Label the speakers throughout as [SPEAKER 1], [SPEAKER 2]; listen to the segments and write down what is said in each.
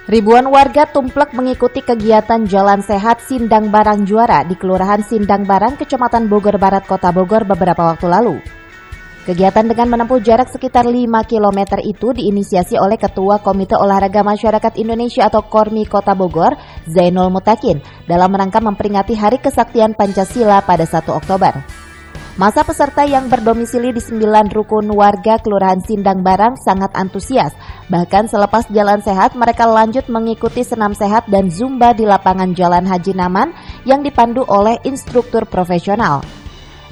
[SPEAKER 1] Ribuan warga tumplek mengikuti kegiatan Jalan Sehat Sindang Barang Juara di Kelurahan Sindang Barang, Kecamatan Bogor Barat, Kota Bogor beberapa waktu lalu. Kegiatan dengan menempuh jarak sekitar 5 km itu diinisiasi oleh Ketua Komite Olahraga Masyarakat Indonesia atau KORMI Kota Bogor, Zainul Mutakin, dalam rangka memperingati Hari Kesaktian Pancasila pada 1 Oktober. Masa peserta yang berdomisili di 9 rukun warga Kelurahan Sindang Barang sangat antusias. Bahkan selepas jalan sehat, mereka lanjut mengikuti senam sehat dan zumba di lapangan Jalan Haji Naman yang dipandu oleh instruktur profesional.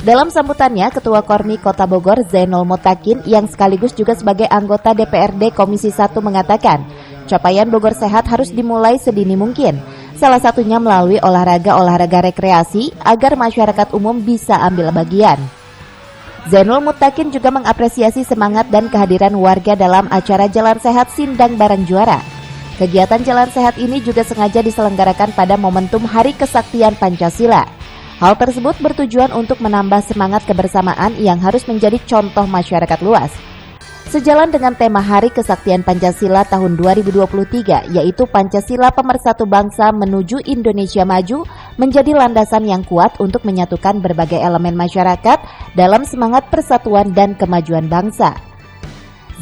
[SPEAKER 1] Dalam sambutannya, Ketua KORMI Kota Bogor, Zainul Mutakin, yang sekaligus juga sebagai anggota DPRD Komisi 1 mengatakan, capaian Bogor Sehat harus dimulai sedini mungkin. Salah satunya melalui olahraga rekreasi agar masyarakat umum bisa ambil bagian. Zainul Mutakin juga mengapresiasi semangat dan kehadiran warga dalam acara Jalan Sehat Sindang Barang Juara. Kegiatan Jalan Sehat ini juga sengaja diselenggarakan pada momentum Hari Kesaktian Pancasila. Hal tersebut bertujuan untuk menambah semangat kebersamaan yang harus menjadi contoh masyarakat luas. Sejalan dengan tema Hari Kesaktian Pancasila tahun 2023, yaitu Pancasila Pemersatu Bangsa menuju Indonesia Maju, menjadi landasan yang kuat untuk menyatukan berbagai elemen masyarakat dalam semangat persatuan dan kemajuan bangsa.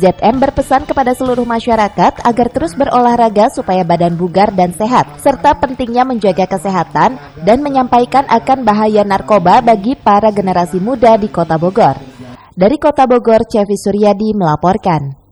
[SPEAKER 1] ZM berpesan kepada seluruh masyarakat agar terus berolahraga supaya badan bugar dan sehat, serta pentingnya menjaga kesehatan dan menyampaikan akan bahaya narkoba bagi para generasi muda di Kota Bogor. Dari Kota Bogor, Cevi Suryadi melaporkan.